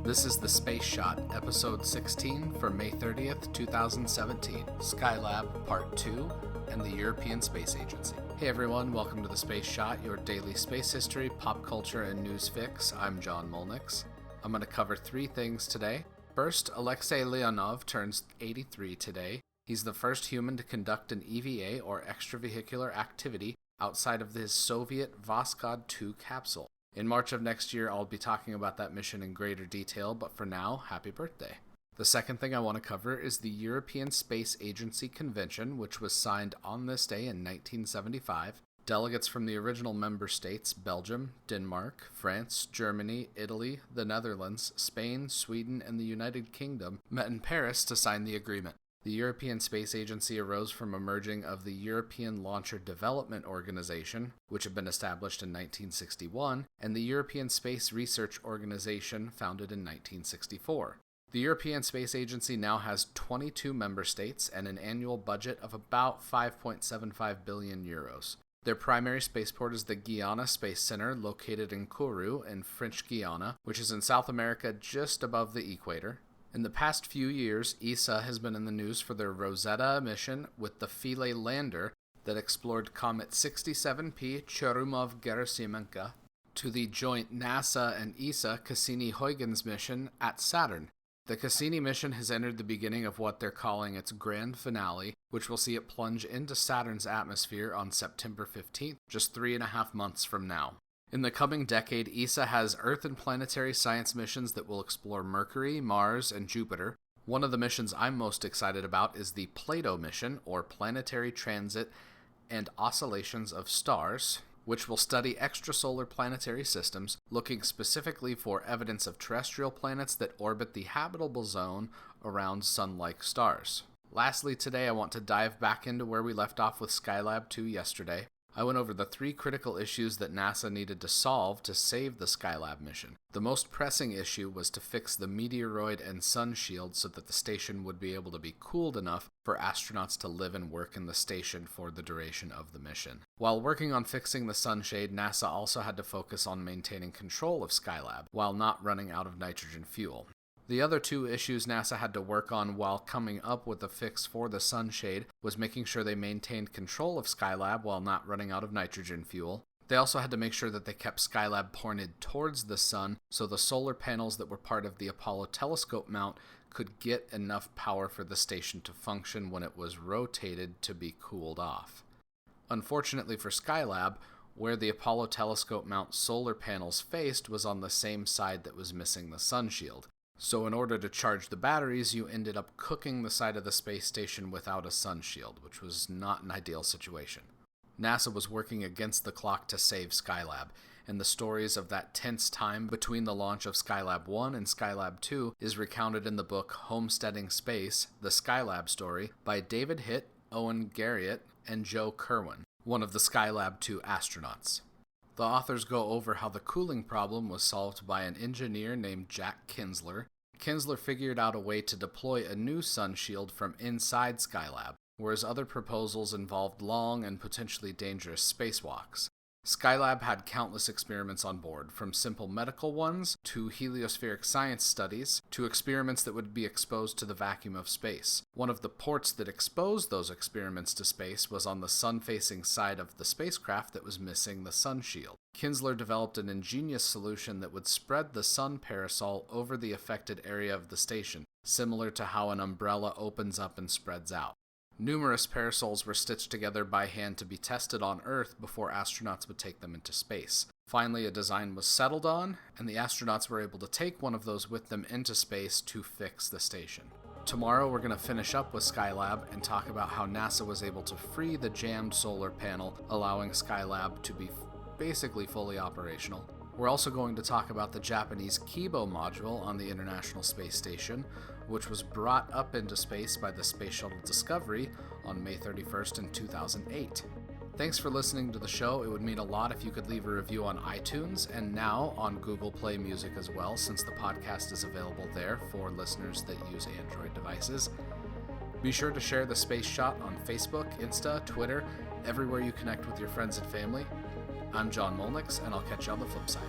This is the Space Shot, episode 16 for May 30th, 2017, Skylab Part 2, and the European Space Agency. Hey everyone, welcome to the Space Shot, your daily space history, pop culture, and news fix. I'm John Molnix. I'm going to cover three things today. First, Alexei Leonov turns 83 today. He's the first human to conduct an EVA, or extravehicular activity, outside of his Soviet Voskhod 2 capsule. In March of next year, I'll be talking about that mission in greater detail, but for now, happy birthday. The second thing I want to cover is the European Space Agency Convention, which was signed on this day in 1975. Delegates from the original member states, Belgium, Denmark, France, Germany, Italy, the Netherlands, Spain, Sweden, and the United Kingdom, met in Paris to sign the agreement. The European Space Agency arose from a merging of the European Launcher Development Organization, which had been established in 1961, and the European Space Research Organization, founded in 1964. The European Space Agency now has 22 member states and an annual budget of about 5.75 billion euros. Their primary spaceport is the Guiana Space Center, located in Kourou in French Guiana, which is in South America just above the equator. In the past few years, ESA has been in the news for their Rosetta mission with the Philae lander that explored Comet 67P Churyumov-Gerasimenko to the joint NASA and ESA Cassini-Huygens mission at Saturn. The Cassini mission has entered the beginning of what they're calling its grand finale, which will see it plunge into Saturn's atmosphere on September 15th, just 3.5 months from now. In the coming decade, ESA has Earth and planetary science missions that will explore Mercury, Mars, and Jupiter. One of the missions I'm most excited about is the Plato mission, or Planetary Transit and Oscillations of Stars, which will study extrasolar planetary systems, looking specifically for evidence of terrestrial planets that orbit the habitable zone around Sun-like stars. Lastly, today I want to dive back into where we left off with Skylab 2 yesterday. I went over the three critical issues that NASA needed to solve to save the Skylab mission. The most pressing issue was to fix the meteoroid and sun shield so that the station would be able to be cooled enough for astronauts to live and work in the station for the duration of the mission. While working on fixing the sunshade, NASA also had to focus on maintaining control of Skylab while not running out of nitrogen fuel. The other two issues NASA had to work on while coming up with a fix for the sunshade was making sure they maintained control of Skylab while not running out of nitrogen fuel. They also had to make sure that they kept Skylab pointed towards the sun so the solar panels that were part of the Apollo telescope mount could get enough power for the station to function when it was rotated to be cooled off. Unfortunately for Skylab, where the Apollo telescope mount solar panels faced was on the same side that was missing the sun shield. So in order to charge the batteries, you ended up cooking the side of the space station without a sun shield, which was not an ideal situation. NASA was working against the clock to save Skylab, and the stories of that tense time between the launch of Skylab 1 and Skylab 2 is recounted in the book Homesteading Space, The Skylab Story, by David Hitt, Owen Garriott, and Joe Kerwin, one of the Skylab 2 astronauts. The authors go over how the cooling problem was solved by an engineer named Jack Kinsler. Kinsler figured out a way to deploy a new sun shield from inside Skylab, whereas other proposals involved long and potentially dangerous spacewalks. Skylab had countless experiments on board, from simple medical ones to heliospheric science studies to experiments that would be exposed to the vacuum of space. One of the ports that exposed those experiments to space was on the sun-facing side of the spacecraft that was missing the sun shield. Kinsler developed an ingenious solution that would spread the sun parasol over the affected area of the station, similar to how an umbrella opens up and spreads out. Numerous parasols were stitched together by hand to be tested on Earth before astronauts would take them into space. Finally, a design was settled on, and the astronauts were able to take one of those with them into space to fix the station. Tomorrow, we're going to finish up with Skylab and talk about how NASA was able to free the jammed solar panel, allowing Skylab to be basically fully operational. We're also going to talk about the Japanese Kibo module on the International Space Station, which was brought up into space by the Space Shuttle Discovery on May 31st in 2008. Thanks for listening to the show. It would mean a lot if you could leave a review on iTunes and now on Google Play Music as well, since the podcast is available there for listeners that use Android devices. Be sure to share the Space Shot on Facebook, Insta, Twitter, everywhere you connect with your friends and family. I'm John Molnix, and I'll catch you on the flip side.